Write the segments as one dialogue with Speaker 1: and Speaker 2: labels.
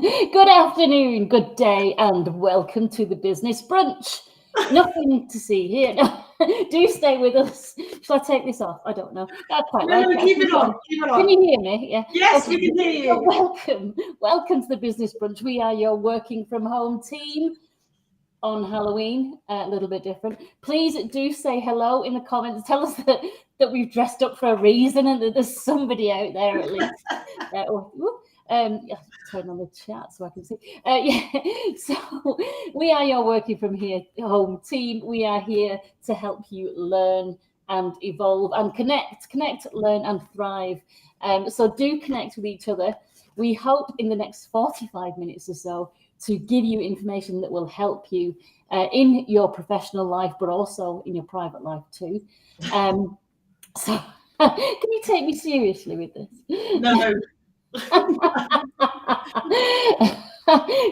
Speaker 1: Good afternoon, good day, and welcome to the business brunch. Nothing to see here. No, do stay with us. Shall I take this off? I don't know. I quite like it.
Speaker 2: Keep it on. Keep it on.
Speaker 1: Can you hear me? Yeah.
Speaker 2: Yes, we can hear you.
Speaker 1: So welcome to the business brunch. We are your working from home team on Halloween. A little bit different. Please do say hello in the comments. Tell us that we've dressed up for a reason and that there's somebody out there at least. Turn on the chat so I can see. So we are your working from here home team. We are here to help you learn and evolve and connect, learn and thrive. So do connect with each other. We hope in the next 45 minutes or so to give you information that will help you in your professional life, but also in your private life too. So can you take me seriously with this?
Speaker 2: No.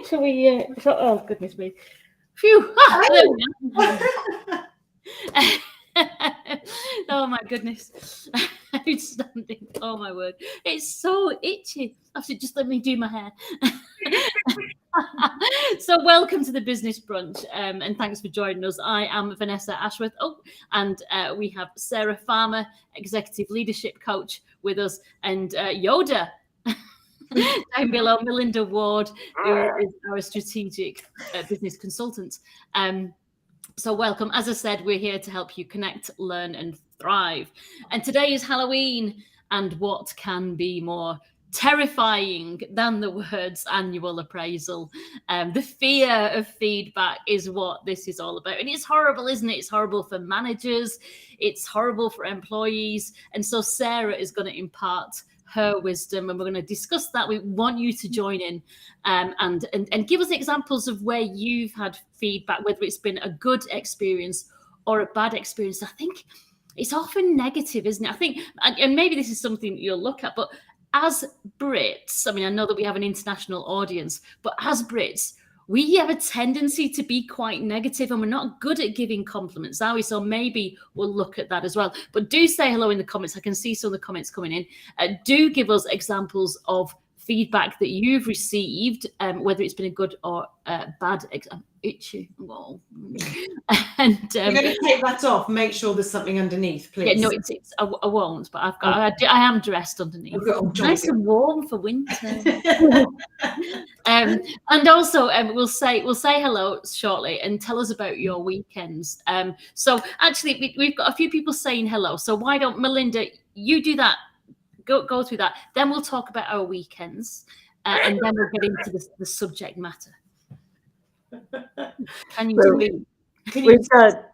Speaker 1: Shall we? Oh goodness me! Phew! Oh my goodness! Outstanding! Oh my word! It's so itchy. I should just let me do my hair. So welcome to the business brunch, and thanks for joining us. I am Vanessa Ashworth. And we have Sarah Farmer, executive leadership coach, with us, and Yoda. Down below, Melinda Ward, who is our strategic business consultant. So welcome. As I said, we're here to help you connect, learn and thrive. And today is Halloween, and what can be more terrifying than the words annual appraisal? The fear of feedback is what this is all about. And it's horrible, isn't it? It's horrible for managers. It's horrible for employees. And so Sarah is going to impart her wisdom, and we're going to discuss that. We want you to join in and give us examples of where you've had feedback, whether it's been a good experience or a bad experience. I think it's often negative, isn't it? I think, and maybe this is something you'll look at, but as Brits, I mean, I know that we have an international audience, but as Brits, we have a tendency to be quite negative, and we're not good at giving compliments, are we? So maybe we'll look at that as well. But do say hello in the comments. I can see some of the comments coming in. Do give us examples of feedback that you've received, whether it's been a good or bad itchy. Whoa. And
Speaker 2: you're going to take that off. Make sure there's something underneath, please.
Speaker 1: Yeah, no, I won't, but I am dressed underneath. Nice and warm for winter. And also we'll say hello shortly and tell us about your weekends. So actually we've got a few people saying hello. So why don't, Melinda, you do that? Go through that. Then we'll talk about our weekends, and then we'll get into the subject matter. Can you
Speaker 3: We've got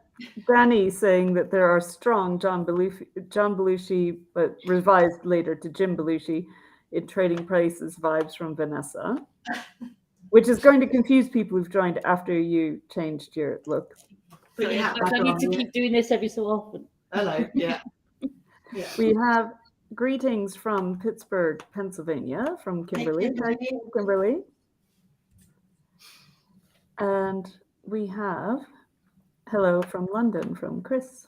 Speaker 3: Danny saying that there are strong John Belushi, but revised later to Jim Belushi, in Trading Prices vibes from Vanessa, which is going to confuse people who've joined after you changed your look.
Speaker 1: But I need to keep doing this every so often.
Speaker 2: Hello, yeah.
Speaker 3: We have greetings from Pittsburgh, Pennsylvania, from Kimberly. Thank you, Kimberly. And we have hello from London from Chris.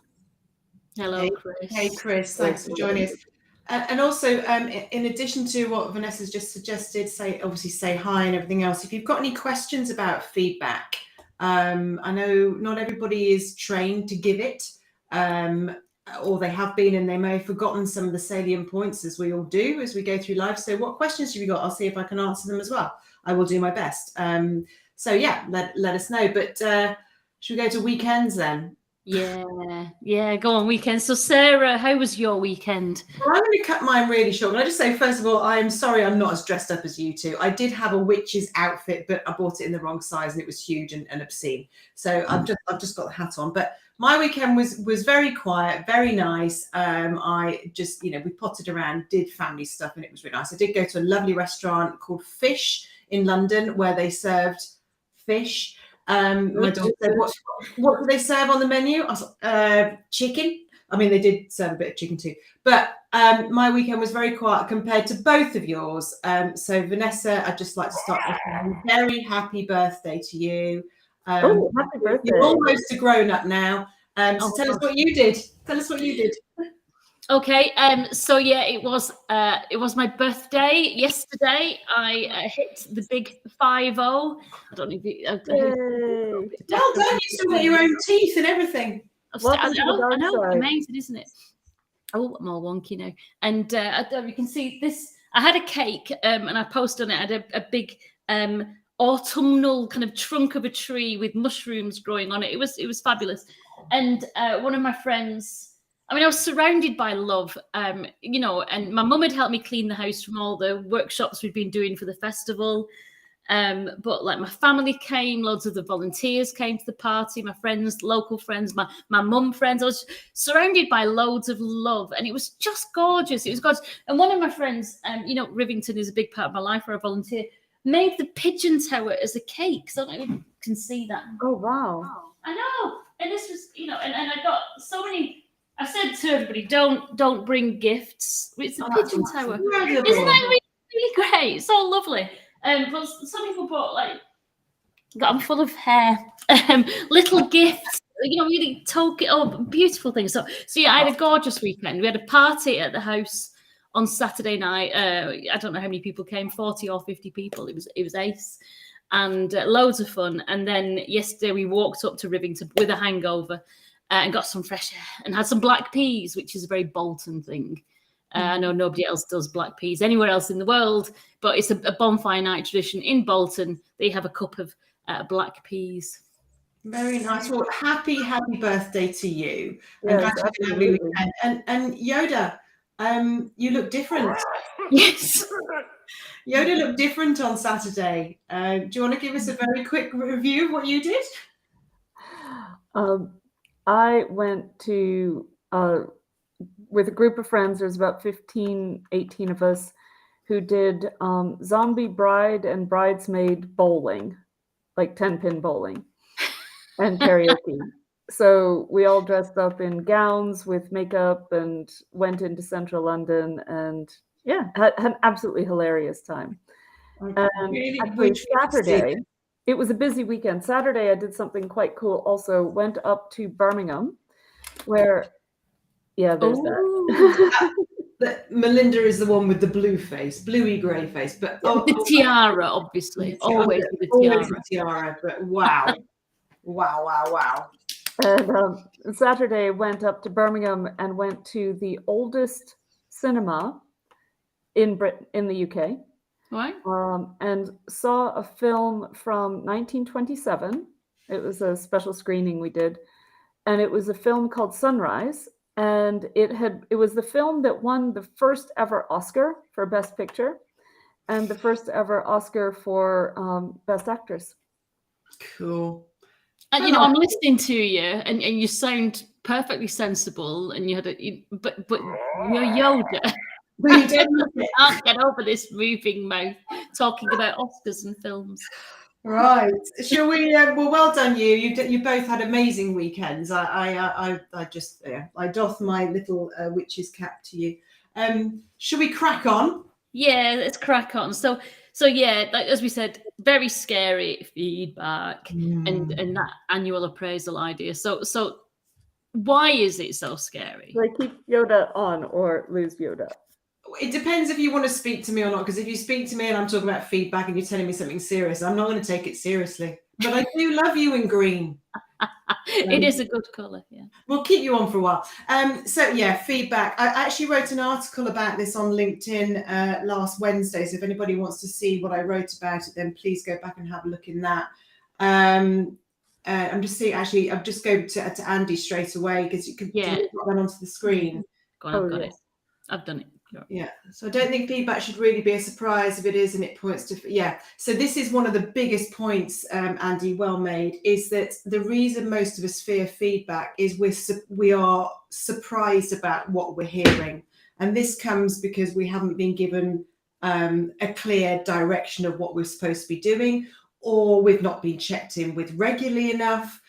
Speaker 1: Hello, Chris.
Speaker 2: Hey, Chris. Thanks for joining us. And also, in addition to what Vanessa's just suggested, say hi and everything else. If you've got any questions about feedback, I know not everybody is trained to give it, or they have been and they may have forgotten some of the salient points, as we all do as we go through life. So what questions have you got? I'll see if I can answer them as well. I will do my best. So yeah, let us know. But should we go to weekends then?
Speaker 1: Yeah, go on, weekends. So Sarah, how was your weekend?
Speaker 2: Well, I'm going to cut mine really short. Can I just say, first of all, I'm sorry I'm not as dressed up as you two. I did have a witch's outfit, but I bought it in the wrong size and it was huge and obscene. So I've just got the hat on. But my weekend was very quiet, very nice. I just, we potted around, did family stuff, and it was really nice. I did go to a lovely restaurant called Fish in London where they served fish. My daughter said, what do they serve on the menu? I was like, chicken. I mean, they did serve a bit of chicken too. But my weekend was very quiet compared to both of yours. So Vanessa, I'd just like to start with a very happy birthday to you.
Speaker 3: Happy birthday.
Speaker 2: You're almost a grown-up now. So tell us what you did. Tell us what you did.
Speaker 1: Okay, so yeah, it was my birthday yesterday. I hit the big 50. I don't know if you,
Speaker 3: Yay.
Speaker 2: Well done, you still got your own teeth and everything.
Speaker 3: Welcome to the dark side.
Speaker 1: Amazing, isn't it? Oh, I'm all wonky now. And I don't know if you can see this. I had a cake, and I posted on it. I had a big autumnal kind of trunk of a tree with mushrooms growing on it. It was fabulous. And one of my friends, I mean, I was surrounded by love, you know, and my mum had helped me clean the house from all the workshops we'd been doing for the festival. But like my family came, loads of the volunteers came to the party, my friends, local friends, my mum friends. I was surrounded by loads of love, and it was just gorgeous. It was gorgeous. And one of my friends, you know, Rivington is a big part of my life, where I volunteer, made the pigeon tower as a cake. So I don't know if you can see that.
Speaker 3: Oh, wow.
Speaker 1: I know. And this was, you know, and I got so many. I said to everybody, don't bring gifts. It's a pigeon tower.
Speaker 2: Incredible.
Speaker 1: Isn't that really, really great? So lovely. But some people brought like, I'm full of hair, little gifts, you know, really beautiful things. So yeah, I had a gorgeous weekend. We had a party at the house on Saturday night. I don't know how many people came, 40 or 50 people. It was ace, and loads of fun. And then yesterday we walked up to Rivington with a hangover and got some fresh air and had some black peas, which is a very Bolton thing. I know nobody else does black peas anywhere else in the world, but it's a bonfire night tradition in Bolton. They have a cup of black peas.
Speaker 2: Very nice. Well, happy birthday to you.
Speaker 3: Yes,
Speaker 2: And happy weekend. And Yoda, you look different.
Speaker 1: Yes.
Speaker 2: Yoda looked different on Saturday. Do you want to give us a very quick review of what you did?
Speaker 3: I went to, with a group of friends, there's about 15, 18 of us, who did zombie bride and bridesmaid bowling, like 10-pin bowling and karaoke. So we all dressed up in gowns with makeup and went into central London, and yeah, had an absolutely hilarious time. And actually Saturday, it was a busy weekend. Saturday I did something quite cool also. Went up to Birmingham, where, yeah, there's
Speaker 2: that. Melinda is the one with the blue face, bluey grey face, but
Speaker 1: the tiara, obviously, always with the tiara.
Speaker 2: Always a tiara, but wow. Wow.
Speaker 3: And Saturday went up to Birmingham and went to the oldest cinema in the UK.
Speaker 1: Right.
Speaker 3: And saw a film from 1927. It was a special screening we did, and it was a film called Sunrise. And it was the film that won the first ever Oscar for Best Picture, and the first ever Oscar for Best Actress.
Speaker 2: Cool.
Speaker 1: And you know, I'm listening to you, and you sound perfectly sensible, and you had but you're Yoda. I can't get over this moving mouth talking about Oscars and films.
Speaker 2: Right. Shall we? Well done, you. You both had amazing weekends. I doff my little witch's cap to you. Shall we crack on?
Speaker 1: Yeah, let's crack on. So yeah, like, as we said, very scary feedback and that annual appraisal idea. So why is it so scary?
Speaker 3: Do I keep Yoda on or lose Yoda?
Speaker 2: It depends if you want to speak to me or not, because if you speak to me and I'm talking about feedback and you're telling me something serious, I'm not going to take it seriously. But I do love you in green.
Speaker 1: It is a good colour, yeah.
Speaker 2: We'll keep you on for a while. So yeah, feedback. I actually wrote an article about this on LinkedIn last Wednesday. So if anybody wants to see what I wrote about it, then please go back and have a look in that. I'm just seeing, actually, I've just go to Andy straight away, because you can put that onto the screen.
Speaker 1: Go on, I've got it. I've done it.
Speaker 2: Yeah, so I don't think feedback should really be a surprise. If it is, and it points to, so this is one of the biggest points, Andy, well made, is that the reason most of us fear feedback is we are surprised about what we're hearing, and this comes because we haven't been given a clear direction of what we're supposed to be doing, or we've not been checked in with regularly enough,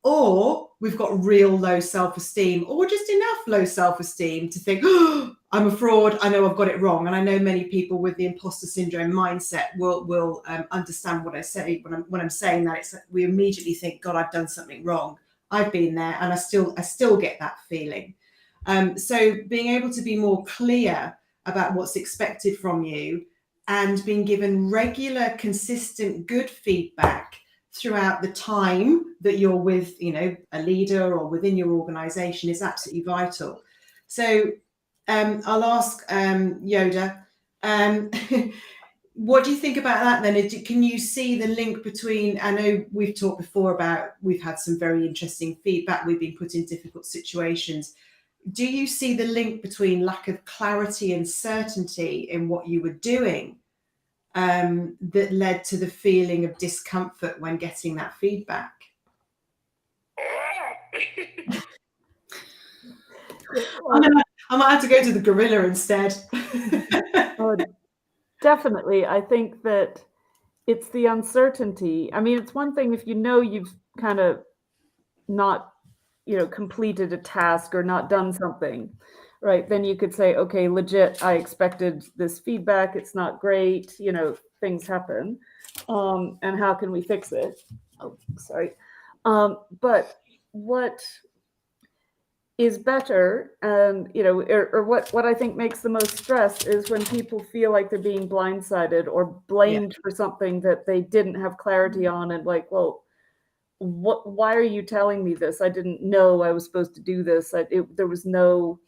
Speaker 2: or we've got real low self-esteem, or just enough low self-esteem to think, oh, I'm a fraud, I know I've got it wrong. And I know many people with the imposter syndrome mindset will understand what I say when I'm saying that. It's like we immediately think, God, I've done something wrong. I've been there, and I still get that feeling. So being able to be more clear about what's expected from you and being given regular, consistent, good feedback throughout the time that you're with, a leader or within your organization is absolutely vital. So I'll ask Yoda, what do you think about that then? Can you see the link between, I know we've talked before about, we've had some very interesting feedback, we've been put in difficult situations. Do you see the link between lack of clarity and certainty in what you were doing that led to the feeling of discomfort when getting that feedback? I might have to go to the gorilla instead.
Speaker 3: Definitely. I think that it's the uncertainty. I mean, it's one thing if you've kind of not, completed a task or not done something, right? Then you could say, okay, legit, I expected this feedback. It's not great. Things happen. And how can we fix it? Oh, sorry. But what is better, and or what I think makes the most stress is when people feel like they're being blindsided or blamed for something that they didn't have clarity on, and like, well, why are you telling me this? I didn't know I was supposed to do this. There was no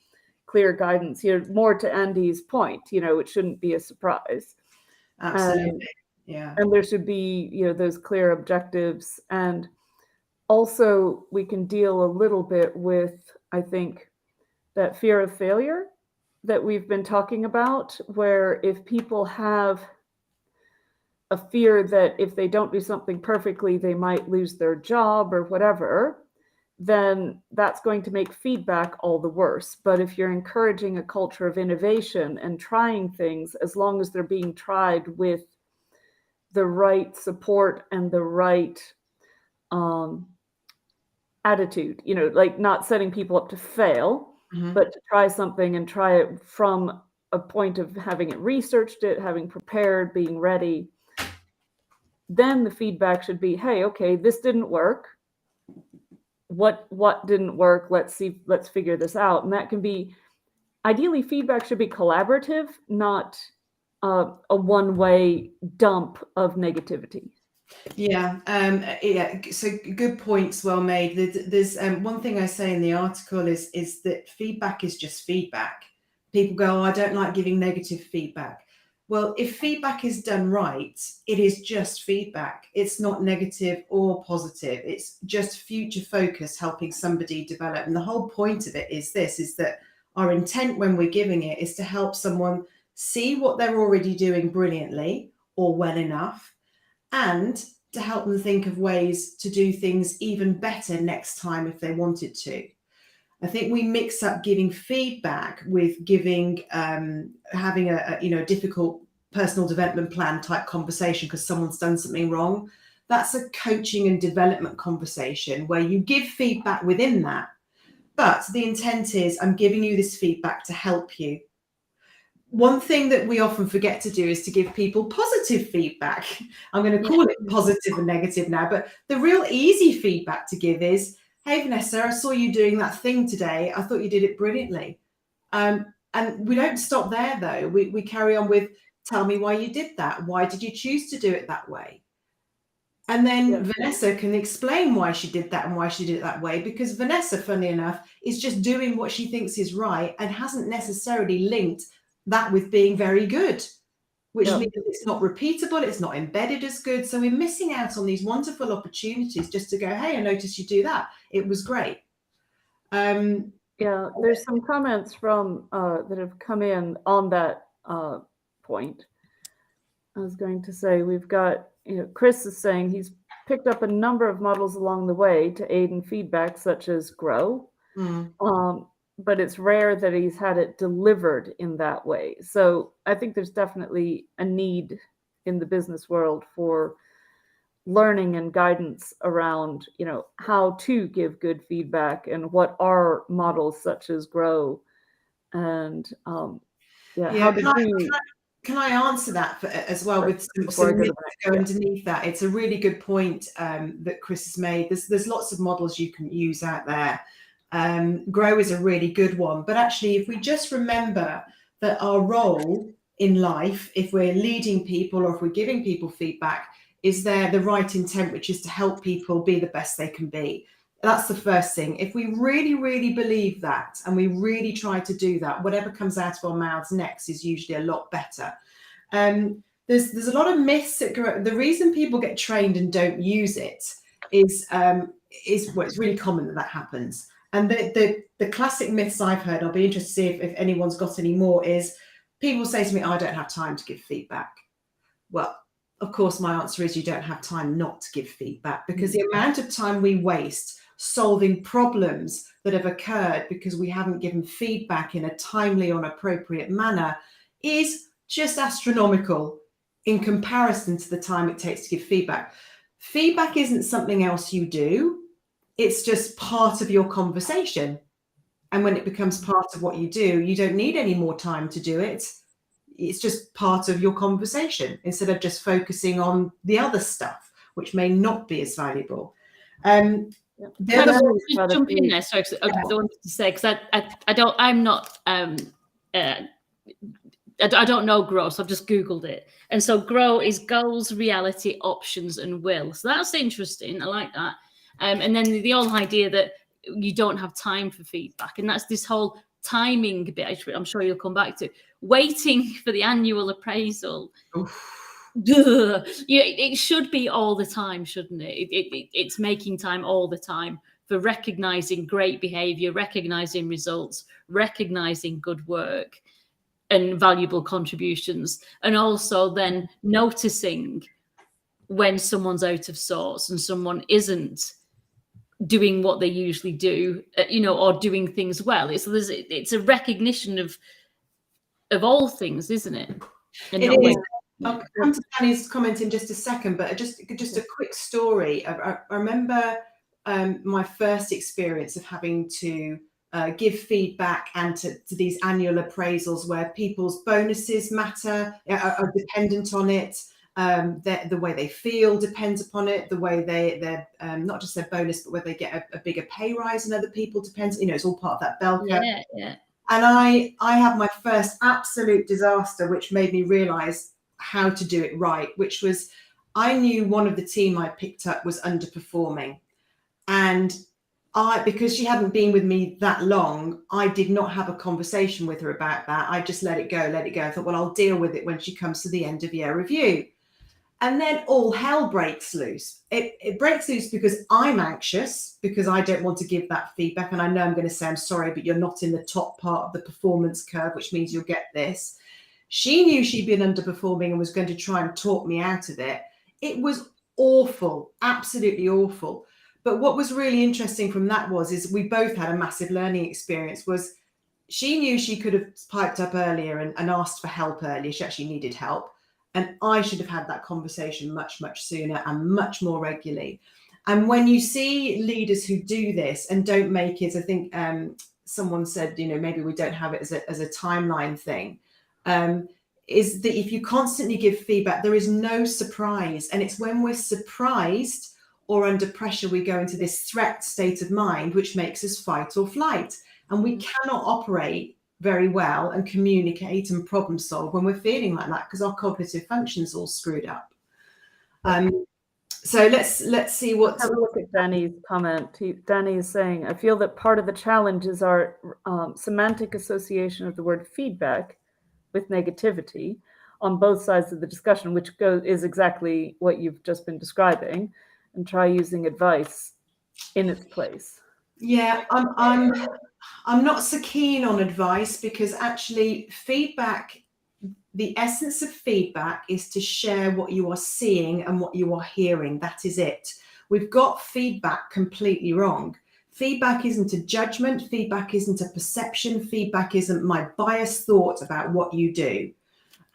Speaker 3: clear guidance here. More to Andy's point, it shouldn't be a surprise.
Speaker 2: Absolutely.
Speaker 3: And there should be, those clear objectives. And also we can deal a little bit with, I think, that fear of failure that we've been talking about, where if people have a fear that if they don't do something perfectly, they might lose their job or whatever, then that's going to make feedback all the worse. But if you're encouraging a culture of innovation and trying things, as long as they're being tried with the right support and the right attitude, like not setting people up to fail, but to try something and try it from a point of having it researched, having prepared, being ready, then the feedback should be, hey, okay, this didn't work. What didn't work? Let's figure this out. And that can be, ideally, feedback should be collaborative, not a one-way dump of negativity.
Speaker 2: So good points, well made. There's one thing I say in the article is that feedback is just feedback. People go, oh, I don't like giving negative feedback. Well, if feedback is done right, it is just feedback. It's not negative or positive. It's just future focus, helping somebody develop. And the whole point of it is that our intent when we're giving it is to help someone see what they're already doing brilliantly or well enough, and to help them think of ways to do things even better next time if they wanted to. I think we mix up giving feedback with giving, having a difficult personal development plan type conversation because someone's done something wrong. That's a coaching and development conversation where you give feedback within that. But the intent is, I'm giving you this feedback to help you. One thing that we often forget to do is to give people positive feedback. I'm going to call it positive and negative now, but the real easy feedback to give is, hey, Vanessa, I saw you doing that thing today. I thought you did it brilliantly. And we don't stop there, though. We carry on with, tell me why you did that. Why did you choose to do it that way? And then Vanessa can explain why she did that and why she did it that way, because Vanessa, funnily enough, is just doing what she thinks is right and hasn't necessarily linked that with being very good, which means it's not repeatable, it's not embedded as good. So we're missing out on these wonderful opportunities just to go, hey, I noticed you do that. It was great.
Speaker 3: There's some comments from that have come in on that point. I was going to say, we've got, Chris is saying he's picked up a number of models along the way to aid in feedback, such as GROW. But it's rare that he's had it delivered in that way. So I think there's definitely a need in the business world for learning and guidance around, how to give good feedback and what are models such as GROW. And how to
Speaker 2: Can I answer that as well with some myths that go underneath that? It's a really good point that Chris has made. There's lots of models you can use out there. Grow is a really good one. But actually, if we just remember that our role in life, if we're leading people or if we're giving people feedback, is there the right intent, which is to help people be the best they can be. That's the first thing. If we really, really believe that, and we really try to do that, whatever comes out of our mouths next is usually a lot better. There's a lot of myths that grow. The reason people get trained and don't use it is well, it's really common that happens. And the classic myths I've heard, I'll be interested to see if anyone's got any more, is people say to me, I don't have time to give feedback. Well, of course, my answer is you don't have time not to give feedback, because the amount of time we waste solving problems that have occurred because we haven't given feedback in a timely or appropriate manner is just astronomical in comparison to the time it takes to give feedback. Feedback isn't something else you do. It's just part of your conversation. And when it becomes part of what you do, you don't need any more time to do it. It's just part of your conversation instead of just focusing on the other stuff, which may not be as valuable.
Speaker 1: Jump in there, sorry, I wanted to say, because I don't know Grow, so I've just Googled it. And so Grow is goals, reality, options, and will. So that's interesting. I like that. And then the whole idea that you don't have time for feedback. And that's this whole timing bit, I'm sure you'll come back to. Waiting for the annual appraisal. It should be all the time, shouldn't it? It's making time all the time for recognizing great behavior, recognizing results, recognizing good work and valuable contributions, and also then noticing when someone's out of sorts and someone isn't doing what they usually do, or doing things well. It's a recognition of all things, isn't it?
Speaker 2: And it is. I'll come to Danny's comment in just a second, but just a quick story. I remember my first experience of having to give feedback and to these annual appraisals where people's bonuses matter, are dependent on it. The way they feel depends upon it. The way they're not just their bonus, but whether they get a bigger pay rise than other people depends. It's all part of that bell curve.
Speaker 1: Yeah.
Speaker 2: And I had my first absolute disaster, which made me realize how to do it right, which was I knew one of the team I picked up was underperforming. And because she hadn't been with me that long, I did not have a conversation with her about that. I just let it go. I thought, well, I'll deal with it when she comes to the end of year review. And then all hell breaks loose. It breaks loose because I'm anxious, because I don't want to give that feedback. And I know I'm going to say, I'm sorry, but you're not in the top part of the performance curve, which means you'll get this. She knew she'd been underperforming and was going to try and talk me out of it. It was awful, absolutely awful. But what was really interesting from that is we both had a massive learning experience. Was she knew she could have piped up earlier and asked for help earlier. She actually needed help. And I should have had that conversation much, much sooner and much more regularly. And when you see leaders who do this and don't make it, I think someone said, maybe we don't have it as a timeline thing, is that if you constantly give feedback, there is no surprise. And it's when we're surprised or under pressure, we go into this threat state of mind, which makes us fight or flight. And we cannot operate very well and communicate and problem solve when we're feeling like that, because our cognitive function's all screwed up. So let's see what.
Speaker 3: Have a look at Danny's comment. Danny is saying, I feel that part of the challenge is our semantic association of the word feedback with negativity on both sides of the discussion, which is exactly what you've just been describing, and try using advice in its place.
Speaker 2: Yeah, I'm not so keen on advice, because actually feedback, the essence of feedback is to share what you are seeing and what you are hearing. That is it. We've got feedback completely wrong. Feedback isn't a judgment. Feedback isn't a perception. Feedback isn't my biased thought about what you do.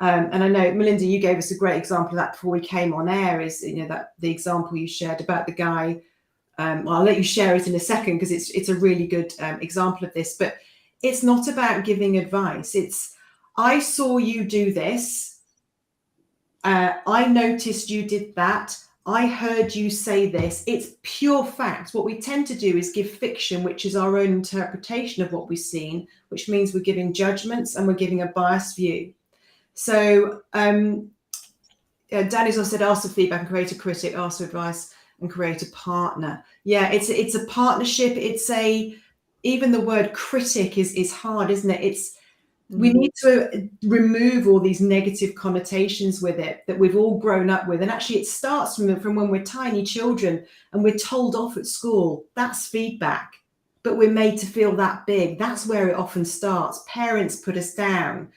Speaker 2: And I know, Melinda, you gave us a great example of that before we came on air, is that the example you shared about the guy. Well, I'll let you share it in a second, because it's a really good example of this. But it's not about giving advice. It's, I saw you do this. I noticed you did that. I heard you say this. It's pure fact. What we tend to do is give fiction, which is our own interpretation of what we've seen, which means we're giving judgments and we're giving a biased view. So Danny's also said, ask for feedback and create a critic, ask for advice and create a partner. Yeah, it's a partnership. Even the word critic is hard, isn't it? We need to remove all these negative connotations with it that we've all grown up with. And actually it starts from when we're tiny children and we're told off at school. That's feedback, but we're made to feel that big. That's where it often starts. Parents put us down.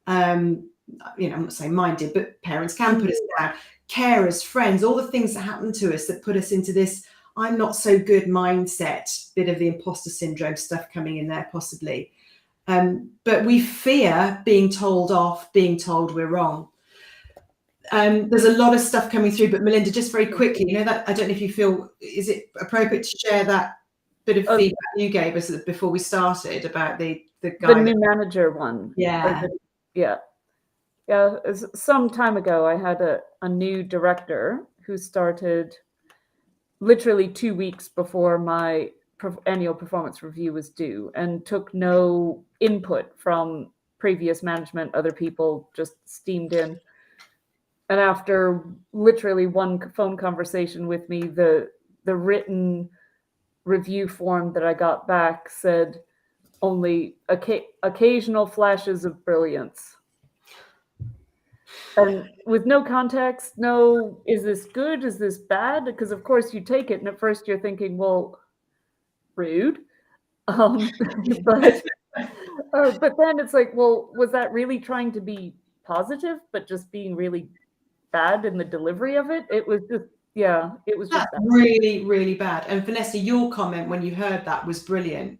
Speaker 2: I'm not saying mine did, but parents can put us down. Carers, friends, all the things that happen to us that put us into this I'm not so good mindset, bit of the imposter syndrome stuff coming in there possibly. But we fear being told off, being told we're wrong. There's a lot of stuff coming through, but Melinda, just very quickly, that I don't know if you feel, is it appropriate to share that bit of feedback you gave us before we started about the guy?
Speaker 3: The new manager one.
Speaker 2: Yeah.
Speaker 3: Yeah. Some time ago, I had a new director who started literally 2 weeks before my annual performance review was due and took no input from previous management. Other people just steamed in. And after literally one phone conversation with me, the written review form that I got back said only occasional flashes of brilliance. And with no context, is this good? Is this bad? Because of course you take it and at first you're thinking, well, rude. But then it's like, well, was that really trying to be positive, but just being really bad in the delivery of it? It was just, it was just
Speaker 2: really, really bad. And Vanessa, your comment when you heard that was brilliant.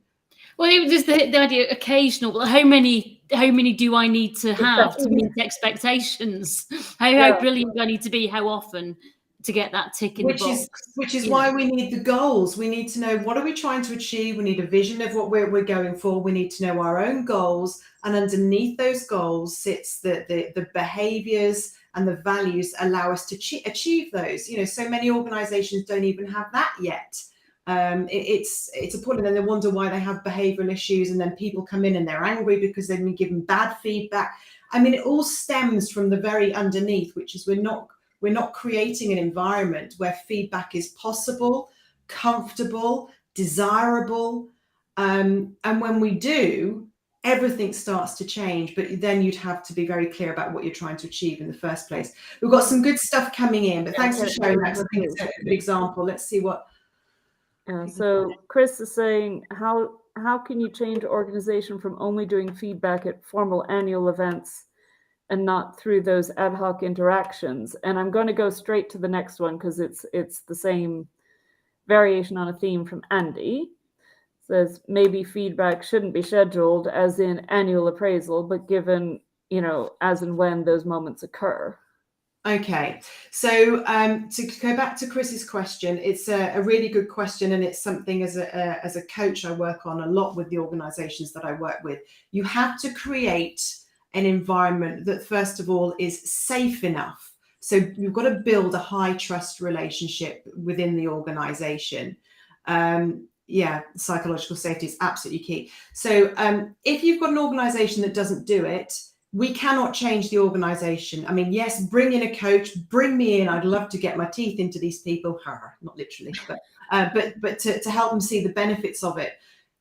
Speaker 1: Well, it was just the idea occasional. How many do I need to have to meet expectations? How brilliant do I need to be? How often to get that tick in the box?
Speaker 2: Which is why we need the goals. We need to know, what are we trying to achieve? We need a vision of what we're going for. We need to know our own goals, and underneath those goals sits the behaviors and the values allow us to achieve those. So many organizations don't even have that yet. It's appalling, and they wonder why they have behavioral issues, and then people come in and they're angry because they've been given bad feedback. I mean, it all stems from the very underneath, which is we're not creating an environment where feedback is possible, comfortable, desirable, and when we do, everything starts to change. But then you'd have to be very clear about what you're trying to achieve in the first place. We've got some good stuff coming in, but thanks for sharing that. I think it's a good example. Let's see what.
Speaker 3: So Chris is saying, how can you change an organization from only doing feedback at formal annual events and not through those ad hoc interactions? And I'm going to go straight to the next one because it's the same variation on a theme from Andy. It says maybe feedback shouldn't be scheduled as in annual appraisal, but given, as and when those moments occur.
Speaker 2: Okay, so to go back to Chris's question, it's a really good question, and it's something as a coach I work on a lot with the organizations that I work with. You have to create an environment that, first of all, is safe enough. So you've got to build a high trust relationship within the organization. Psychological safety is absolutely key. So if you've got an organization that doesn't do it, we cannot change the organization. I mean, yes, bring in a coach, bring me in. I'd love to get my teeth into these people, not literally, but to help them see the benefits of it.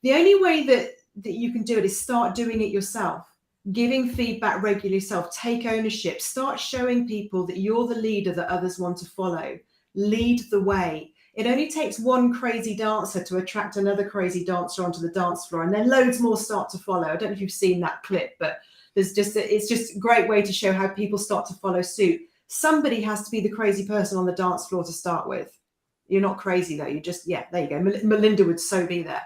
Speaker 2: The only way that you can do it is start doing it yourself, giving feedback regularly yourself, take ownership, start showing people that you're the leader that others want to follow. Lead the way. It only takes one crazy dancer to attract another crazy dancer onto the dance floor, and then loads more start to follow. I don't know if you've seen that clip, but it's just a great way to show how people start to follow suit. Somebody has to be the crazy person on the dance floor to start with. You're not crazy though. You just, there you go. Melinda would so be there.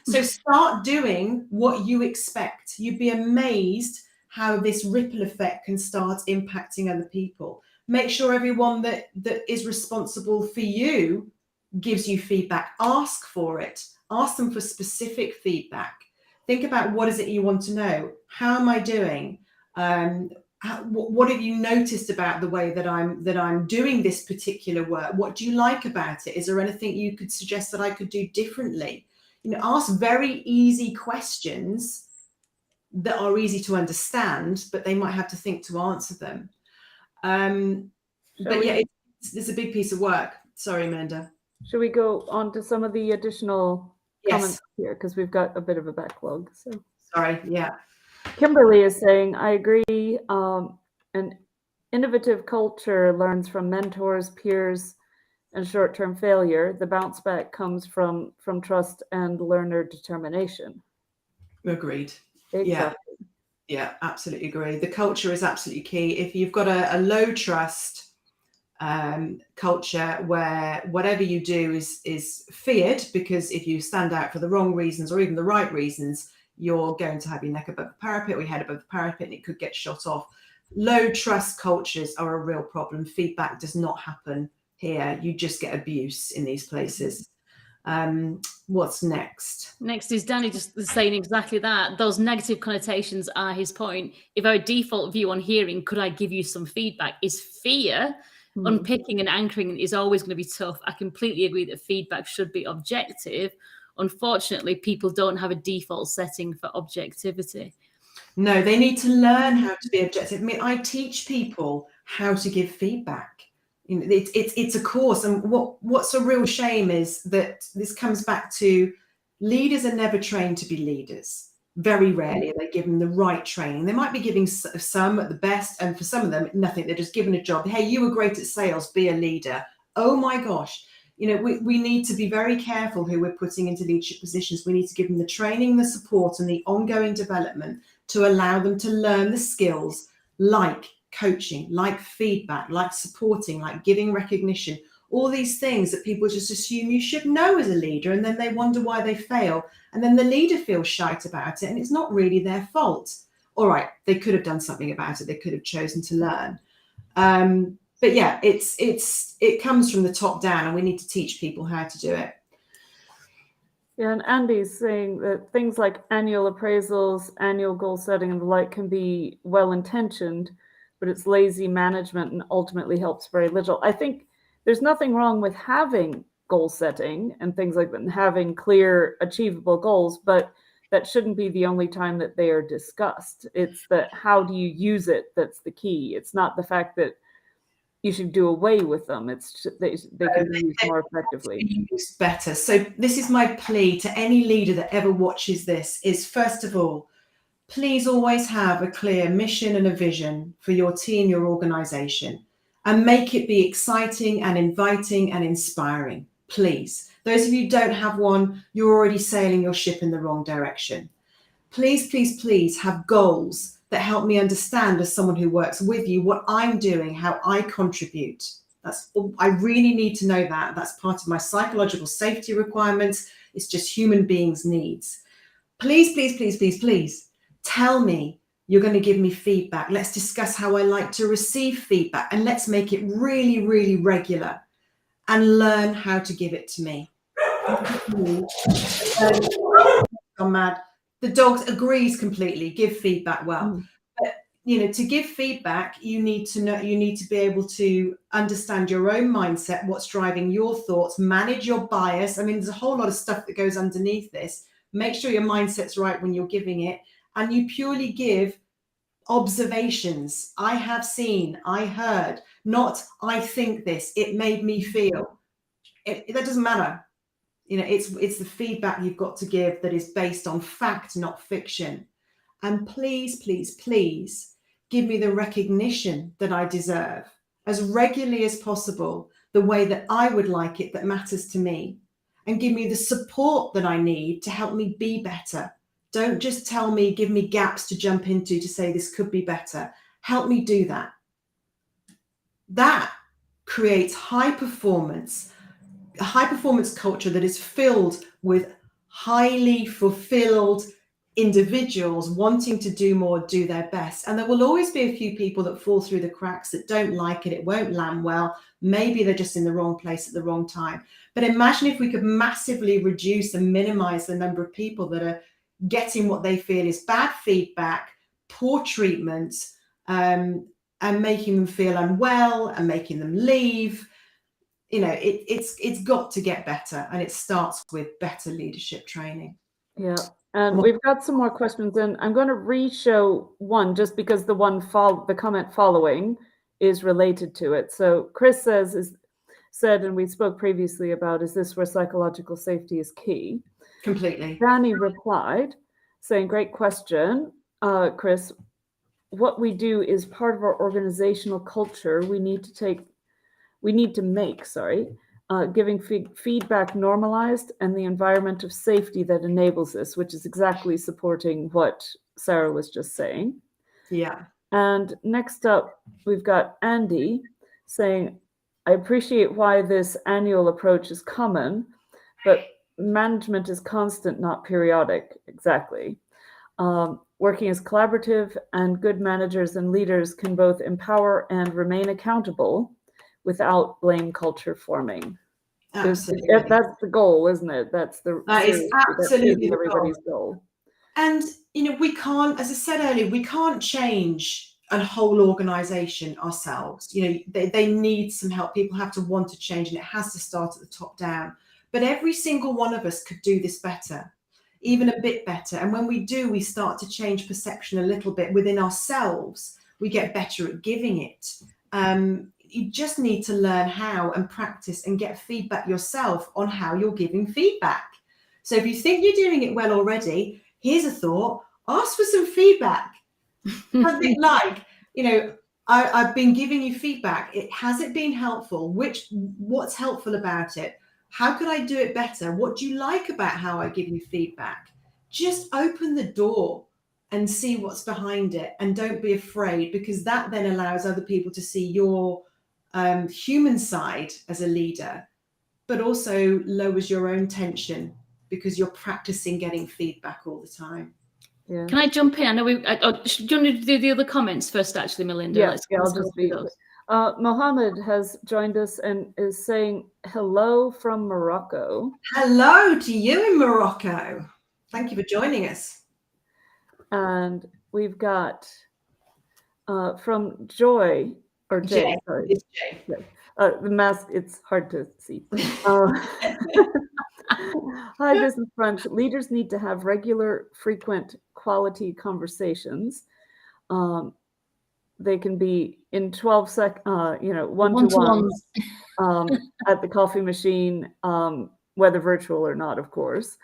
Speaker 2: So start doing what you expect. You'd be amazed how this ripple effect can start impacting other people. Make sure everyone that is responsible for you gives you feedback. Ask for it. Ask them for specific feedback. Think about what is it you want to know? How am I doing? what have you noticed about the way that I'm doing this particular work? What do you like about it? Is there anything you could suggest that I could do differently? Ask very easy questions that are easy to understand, but they might have to think to answer them. It's a big piece of work. Sorry, Melinda.
Speaker 3: Should we go on to some of the additional comments
Speaker 2: Yes.
Speaker 3: here? Because we've got a bit of a backlog. So
Speaker 2: Sorry. Yeah.
Speaker 3: Kimberly is saying, I agree. An innovative culture learns from mentors, peers, and short-term failure. The bounce back comes from trust and learner determination.
Speaker 2: Agreed.
Speaker 3: Exactly.
Speaker 2: Yeah, absolutely agree. The culture is absolutely key. If you've got a low trust culture where whatever you do is feared, because if you stand out for the wrong reasons or even the right reasons, you're going to have your neck above the parapet or your head above the parapet, and it could get shot off. Low trust cultures are a real problem. Feedback does not happen here. You just get abuse in these places. What's next?
Speaker 1: Next is Danny just saying exactly that. Those negative connotations are his point. If our default view on hearing, could I give you some feedback, is fear, unpicking and anchoring is always going to be tough. I completely agree that feedback should be objective. Unfortunately, people don't have a default setting for objectivity.
Speaker 2: No, they need to learn how to be objective. I mean, I teach people how to give feedback. It's a course, and what's a real shame is that this comes back to leaders are never trained to be leaders. Very rarely are they given the right training. They might be giving some at the best, and for some of them, nothing. They're just given a job. Hey, you were great at sales, be a leader. Oh my gosh. We need to be very careful who we're putting into leadership positions. We need to give them the training, the support, and the ongoing development to allow them to learn the skills like coaching, like feedback, like supporting, like giving recognition, all these things that people just assume you should know as a leader, and then they wonder why they fail, and then the leader feels shite about it, and it's not really their fault. All right, they could have done something about it. They could have chosen to learn. But yeah, it comes from the top down, and we need to teach people how to do it.
Speaker 3: Yeah, and Andy's saying that things like annual appraisals, annual goal setting, and the like can be well-intentioned, but it's lazy management and ultimately helps very little. I think there's nothing wrong with having goal setting and things like that, and having clear, achievable goals, but that shouldn't be the only time that they are discussed. It's that how do you use it that's the key. It's not the fact that you should do away with them. It's they can be used more effectively.
Speaker 2: Used better. So this is my plea to any leader that ever watches this is, first of all, please always have a clear mission and a vision for your team, your organization, and make it be exciting and inviting and inspiring. Please. Those of you who don't have one, you're already sailing your ship in the wrong direction. Please, please, please have goals that help me understand, as someone who works with you, what I'm doing, how I contribute. I really need to know that. That's part of my psychological safety requirements. It's just human beings' needs. Please, please, please, please, please tell me you're going to give me feedback. Let's discuss how I like to receive feedback, and let's make it really, really regular, and learn how to give it to me. I'm mad. The dog agrees completely. Give feedback well. But to give feedback, you need to know, you need to be able to understand your own mindset, what's driving your thoughts, manage your bias. I mean, there's a whole lot of stuff that goes underneath this. Make sure your mindset's right when you're giving it, and you purely give observations. I have seen, I heard, not I think this, it made me feel. That doesn't matter. It's the feedback you've got to give that is based on fact, not fiction. And please, please, please give me the recognition that I deserve as regularly as possible, the way that I would like it, that matters to me, and give me the support that I need to help me be better. Don't just tell me, give me gaps to jump into to say this could be better. Help me do that. That creates high performance, a high performance culture that is filled with highly fulfilled individuals wanting to do more, do their best. And there will always be a few people that fall through the cracks, that don't like it. It won't land well. Maybe they're just in the wrong place at the wrong time. But imagine if we could massively reduce and minimize the number of people that are getting what they feel is bad feedback, poor treatment, and making them feel unwell and making them leave. It's got to get better, and it starts with better leadership training.
Speaker 3: Yeah. And we've got some more questions, and I'm going to re-show one just because the comment following is related to it. So Chris said, and we spoke previously about, is this where psychological safety is key?
Speaker 2: Completely.
Speaker 3: Danny replied saying, great question, Chris. What we do is part of our organizational culture. We need to make giving feedback normalized, and the environment of safety that enables this, which is exactly supporting what Sarah was just saying.
Speaker 2: Yeah.
Speaker 3: And next up, we've got Andy saying, I appreciate why this annual approach is common, but management is constant, not periodic. Exactly. Working is collaborative, and good managers and leaders can both empower and remain accountable without blame culture forming.
Speaker 2: Absolutely.
Speaker 3: That's the goal, isn't it? That is
Speaker 2: absolutely
Speaker 3: everybody's goal.
Speaker 2: And we can't, as I said earlier, we can't change a whole organization ourselves. They need some help. People have to want to change, and it has to start at the top down. But every single one of us could do this better, even a bit better. And when we do, we start to change perception a little bit within ourselves. We get better at giving it. You just need to learn how and practice and get feedback yourself on how you're giving feedback. So if you think you're doing it well already, here's a thought: ask for some feedback. Something like, I've been giving you feedback. Has it been helpful? What's helpful about it? How could I do it better? What do you like about how I give you feedback? Just open the door and see what's behind it, and don't be afraid, because that then allows other people to see your human side as a leader, but also lowers your own tension because you're practicing getting feedback all the time.
Speaker 3: Yeah.
Speaker 1: Can I jump in? I know do you want to do the other comments first, actually, Melinda?
Speaker 3: Yeah, I'll just be those. Mohammed has joined us and is saying hello from Morocco.
Speaker 2: Hello to you in Morocco. Thank you for joining us.
Speaker 3: And we've got from Joy, or Jay, sorry.
Speaker 2: It's Jay.
Speaker 3: The mask, it's hard to see. Hi, Business Brunch. Leaders need to have regular, frequent, quality conversations. They can be in 12 one-to-ones at the coffee machine, whether virtual or not, of course.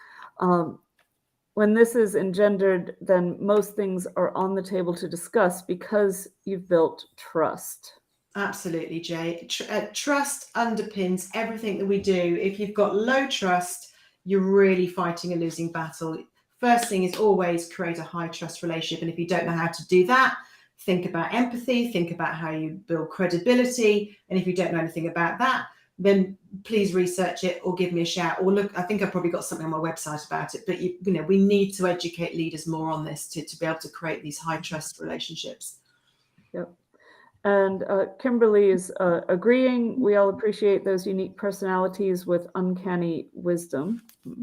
Speaker 3: When this is engendered, then most things are on the table to discuss because you've built trust.
Speaker 2: Absolutely, Jay. Trust underpins everything that we do. If you've got low trust, you're really fighting a losing battle. First thing is always create a high trust relationship. And if you don't know how to do that, think about empathy, think about how you build credibility. And if you don't know anything about that, then please research it or give me a shout. Or look, I think I've probably got something on my website about it. But we need to educate leaders more on this to be able to create these high trust relationships.
Speaker 3: Yep. And Kimberly is agreeing. We all appreciate those unique personalities with uncanny wisdom.
Speaker 2: Do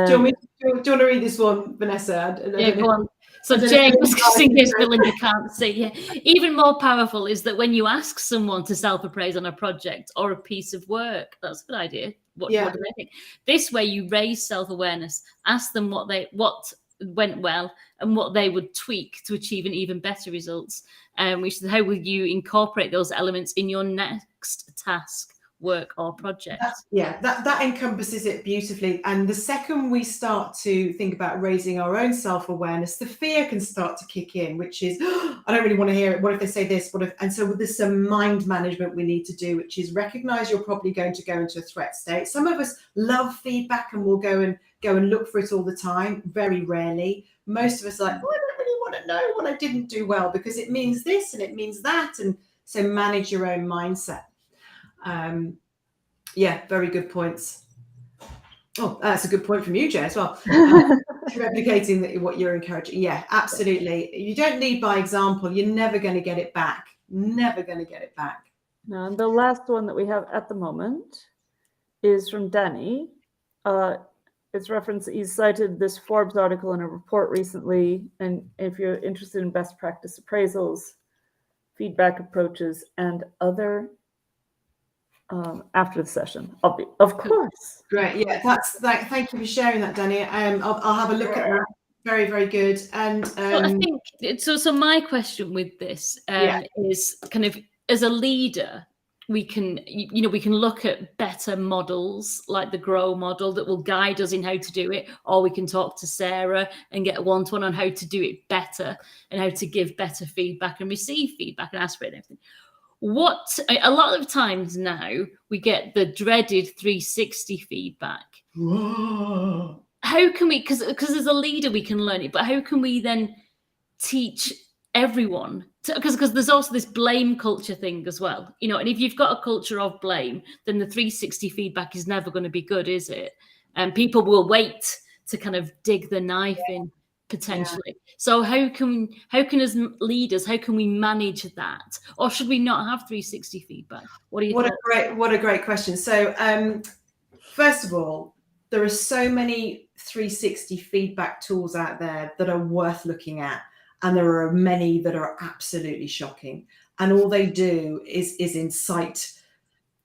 Speaker 2: you want to read this one, Vanessa?
Speaker 1: Yeah, go on. So Jay, just in case Melinda can't see, yeah. Even more powerful is that when you ask someone to self-appraise on a project or a piece of work, that's a good idea. What do they think? This way you raise self-awareness, ask them what went well and what they would tweak to achieve an even better results. Which is how will you incorporate those elements in your next task, work or project?
Speaker 2: That encompasses it beautifully. And the second we start to think about raising our own self-awareness, the fear can start to kick in, which is, I don't really want to hear it. What if they say this? And so there's some mind management we need to do, which is recognize you're probably going to go into a threat state. Some of us love feedback and will go and look for it all the time. Very rarely. Most of us are like, well, I don't really want to know what I didn't do well because it means this and it means that. And so manage your own mindset. Very good points. Oh, that's a good point from you, Jay, as well. Replicating what you're encouraging. Yeah, absolutely. You don't lead by example. You're never going to get it back. Never going to get it back.
Speaker 3: Now, and the last one that we have at the moment is from Danny. It's referenced, he cited this Forbes article in a report recently. And if you're interested in best practice appraisals, feedback approaches, and other after the session, of course.
Speaker 2: Great. Yeah, thank you for sharing that, Danny. I'll have a look at that. Very, very good. And
Speaker 1: I think so. My question with this is kind of, as a leader, we can look at better models like the GROW model that will guide us in how to do it, or we can talk to Sarah and get a one-to-one on how to do it better and how to give better feedback and receive feedback and ask for it and everything. A lot of times now we get the dreaded 360 feedback.
Speaker 2: Whoa.
Speaker 1: How can we, because as a leader we can learn it, but how can we then teach everyone? Because there's also this blame culture thing as well, and if you've got a culture of blame, then the 360 feedback is never going to be good, is it? And people will wait to kind of dig the knife in potentially. So how can as leaders, how can we manage that? Or should we not have 360 feedback? What do you think?
Speaker 2: What a great question. So first of all, there are so many 360 feedback tools out there that are worth looking at. And there are many that are absolutely shocking. And all they do is incite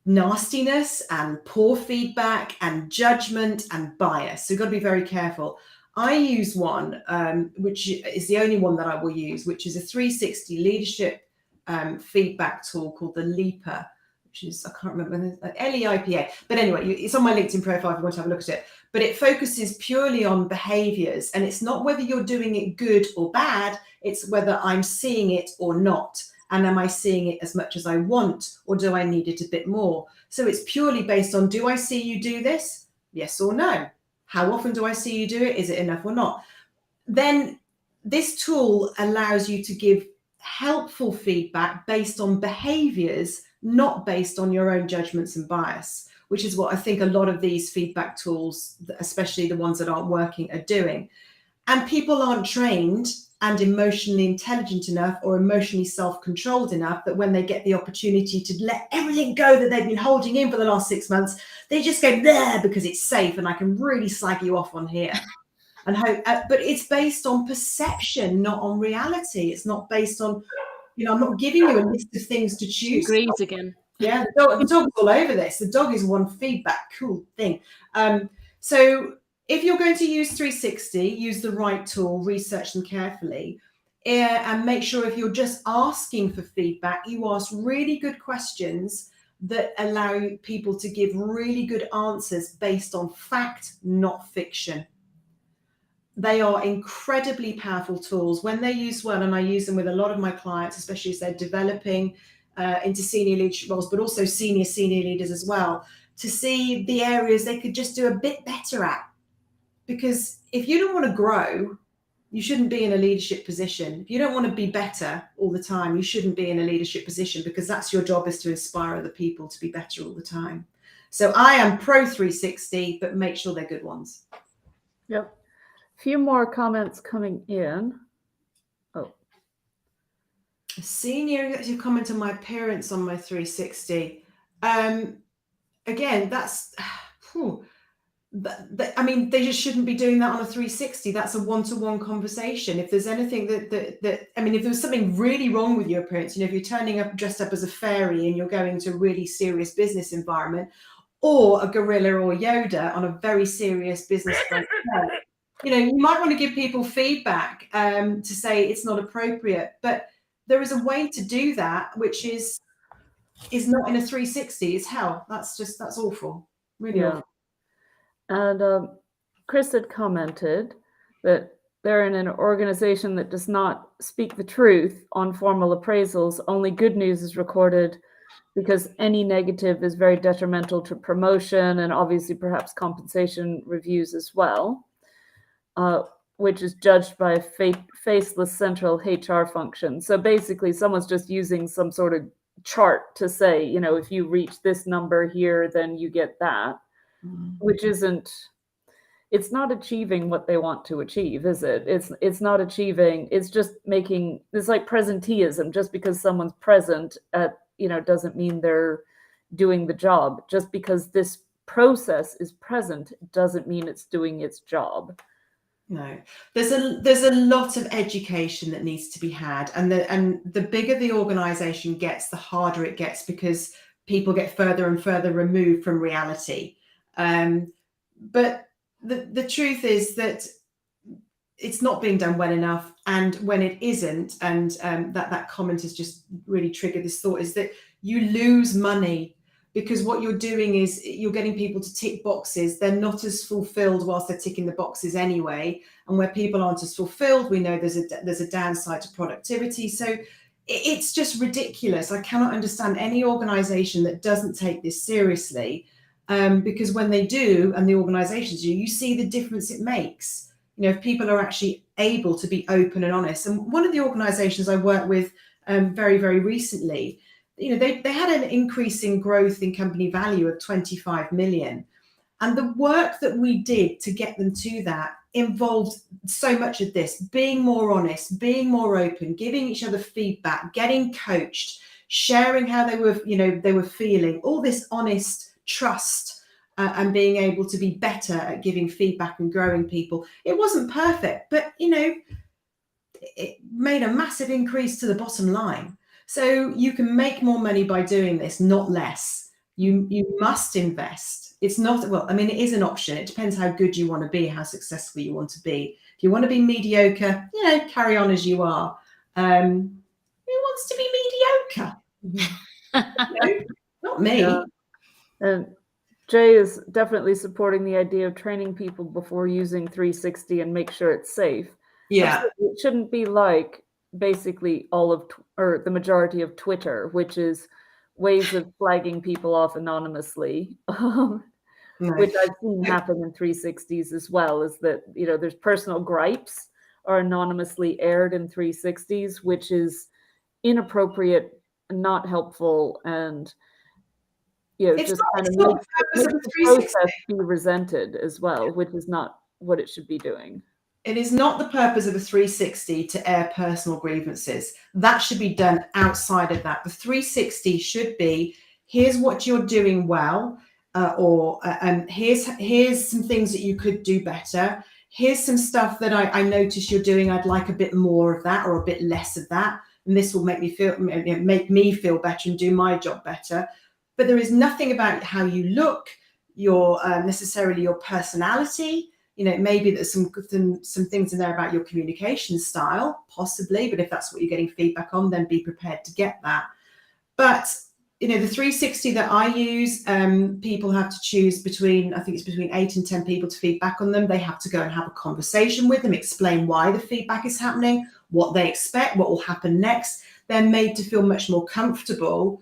Speaker 2: nastiness and poor feedback and judgment and bias. So you've got to be very careful. I use one, which is the only one that I will use, which is a 360 leadership feedback tool called the LEAPA, which is, I can't remember, LEIPA. But anyway, it's on my LinkedIn profile if you want to have a look at it. But it focuses purely on behaviors. And it's not whether you're doing it good or bad, it's whether I'm seeing it or not. And am I seeing it as much as I want, or do I need it a bit more? So it's purely based on, do I see you do this? Yes or no? How often do I see you do it? Is it enough or not? Then this tool allows you to give helpful feedback based on behaviors, not based on your own judgments and bias, which is what I think a lot of these feedback tools, especially the ones that aren't working, are doing. And people aren't trained and emotionally intelligent enough or emotionally self-controlled enough that when they get the opportunity to let everything go that they've been holding in for the last 6 months, they just go there because it's safe and I can really slag you off on here. And hope, but it's based on perception, not on reality. It's not based on, I'm not giving you a list of things to choose.
Speaker 1: Agrees again.
Speaker 2: Yeah, the dog's all over this. The dog is one feedback, cool thing. So if you're going to use 360, use the right tool, research them carefully, and make sure if you're just asking for feedback, you ask really good questions that allow people to give really good answers based on fact, not fiction. They are incredibly powerful tools when they're used well, and I use them with a lot of my clients, especially as they're developing into senior leadership roles, but also senior leaders as well, to see the areas they could just do a bit better at. Because if you don't want to grow, you shouldn't be in a leadership position. If you don't want to be better all the time, you shouldn't be in a leadership position, because that's your job, is to inspire other people to be better all the time. So I am pro 360, but make sure they're good ones.
Speaker 3: Yep. A few more comments coming in. Oh.
Speaker 2: A senior comment on my appearance on my 360. Again, that's... I mean, they just shouldn't be doing that on a 360. That's a one-to-one conversation. If there's anything that I mean, if there was something really wrong with your appearance, if you're turning up dressed up as a fairy and you're going to a really serious business environment, or a gorilla or Yoda on a very serious business front, you might want to give people feedback to say it's not appropriate. But there is a way to do that, which is not in a 360. It's hell. That's awful. Really awful.
Speaker 3: And Chris had commented that they're in an organization that does not speak the truth on formal appraisals. Only good news is recorded, because any negative is very detrimental to promotion and obviously perhaps compensation reviews as well, which is judged by a faceless central HR function. So basically someone's just using some sort of chart to say, if you reach this number here, then you get that. Which it's not achieving what they want to achieve, is it? It's not achieving, it's just making, it's like presenteeism. Just because someone's present doesn't mean they're doing the job. Just because this process is present doesn't mean it's doing its job.
Speaker 2: No, there's a lot of education that needs to be had, and the bigger the organization gets, the harder it gets, because people get further and further removed from reality. But the truth is that it's not being done well enough, and when it isn't, and that comment has just really triggered this thought, is that you lose money, because what you're doing is you're getting people to tick boxes. They're not as fulfilled whilst they're ticking the boxes anyway. And where people aren't as fulfilled, we know there's a downside to productivity. So it's just ridiculous. I cannot understand any organization that doesn't take this seriously, because when they do, and the organizations do, you see the difference it makes. You know, if people are actually able to be open and honest. And one of the organizations I worked with very, very recently, you know, they had an increase in growth in company value of 25 million. And the work that we did to get them to that involved so much of this: being more honest, being more open, giving each other feedback, getting coached, sharing how they were feeling, all this honest trust, and being able to be better at giving feedback and growing people. It wasn't perfect, but, you know, it made a massive increase to the bottom line. So you can make more money by doing this, not less. You must invest. It's not, well, I mean, it is an option. It depends how good you want to be, how successful you want to be. If you want to be mediocre, you know, carry on as you are. Who wants to be mediocre? No, not me.
Speaker 3: Yeah. And Jay is definitely supporting the idea of training people before using 360 and make sure it's safe.
Speaker 2: Yeah.
Speaker 3: It shouldn't be like basically or the majority of Twitter, which is ways of flagging people off anonymously, which I've seen happen in 360s as well, is that, you know, there's personal gripes are anonymously aired in 360s, which is inappropriate and not helpful, and, you know, just kind of makes the process be resented as well, which is not what it should be doing.
Speaker 2: It is not the purpose of a 360 to air personal grievances. That should be done outside of that. The 360 should be, here's what you're doing well, or here's some things that you could do better. Here's some stuff that I notice you're doing. I'd like a bit more of that or a bit less of that. And this will make me feel better and do my job better. But there is nothing about how you look, necessarily your personality. You know, maybe there's some things in there about your communication style, possibly, but if that's what you're getting feedback on, then be prepared to get that. But, you know, the 360 that I use, people have to choose between 8 and 10 people to feedback on them. They have to go and have a conversation with them, explain why the feedback is happening, what they expect, what will happen next. They're made to feel much more comfortable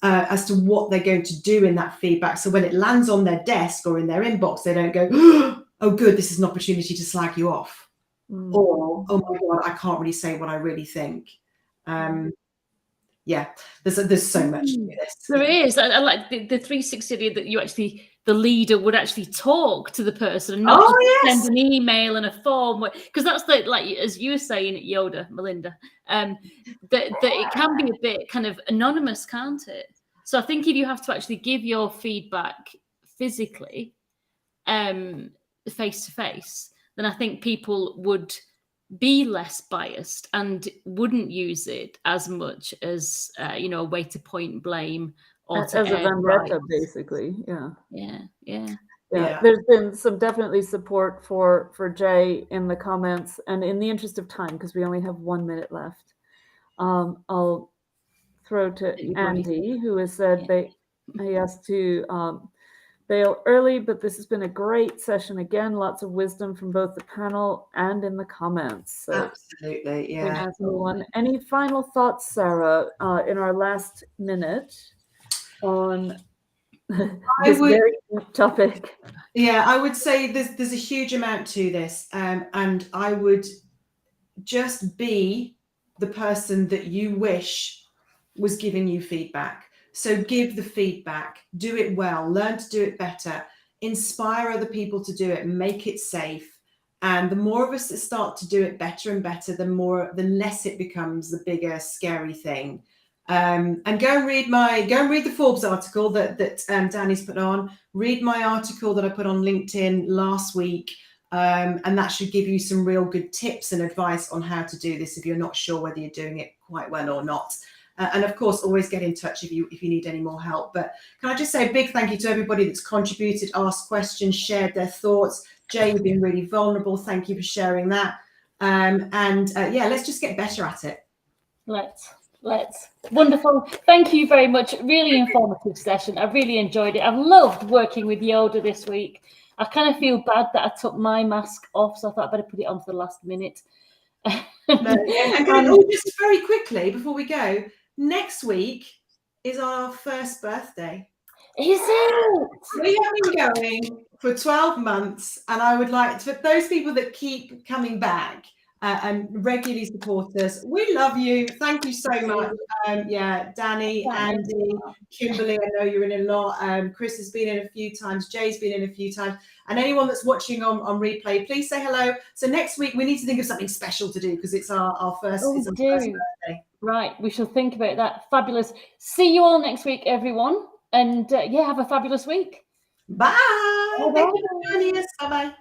Speaker 2: as to what they're going to do in that feedback. So when it lands on their desk or in their inbox, they don't go, oh, good, this is an opportunity to slag you off. Or, oh my God, I can't really say what I really think. Yeah, there's so much to this.
Speaker 1: There is. I like the 360 that you actually, the leader would actually talk to the person and not just send an email and a form. Because that's like as you were saying at Yoda, Melinda, that it can be a bit kind of anonymous, can't it? So I think if you have to actually give your feedback physically, face to face, then I think people would be less biased and wouldn't use it as much as you know, a way to point blame or
Speaker 3: as a vendetta, basically. Yeah. There's been some definitely support for Jay in the comments, and in the interest of time, because we only have 1 minute left, I'll throw to Andy, who has said he has to bail early, but this has been a great session again. Lots of wisdom from both the panel and in the comments. So
Speaker 2: absolutely, yeah.
Speaker 3: Thanks, everyone. Any final thoughts, Sarah, in our last minute on this very deep topic?
Speaker 2: Yeah, I would say there's a huge amount to this, and I would just be the person that you wish was giving you feedback. So give the feedback, do it well, learn to do it better, inspire other people to do it, make it safe. And the more of us that start to do it better and better, the less it becomes the bigger, scary thing. And go and read the Forbes article that Danny's put on. Read my article that I put on LinkedIn last week. And that should give you some real good tips and advice on how to do this if you're not sure whether you're doing it quite well or not. And of course, always get in touch if you need any more help. But can I just say a big thank you to everybody that's contributed, asked questions, shared their thoughts. Jay, you've been really vulnerable. Thank you for sharing that. Yeah, let's just get better at it.
Speaker 1: Let's. Wonderful. Thank you very much. Really informative session. I really enjoyed it. I've loved working with Yoda this week. I kind of feel bad that I took my mask off, so I thought I'd better put it on for the last minute.
Speaker 2: Just very quickly before we go, next week is our first birthday.
Speaker 1: Is it?
Speaker 2: We have been going for 12 months, and I would like to, for those people that keep coming back and regularly support us, we love you. Thank you so much. Danny, Andy, Kimberly, I know you're in a lot. Chris has been in a few times. Jay's been in a few times. And anyone that's watching on replay, please say hello. So next week, we need to think of something special to do because it's our first birthday.
Speaker 1: Right, we shall think about that. Fabulous. See you all next week, everyone. And have a fabulous week.
Speaker 2: Bye. Thank you for joining us. Bye-bye.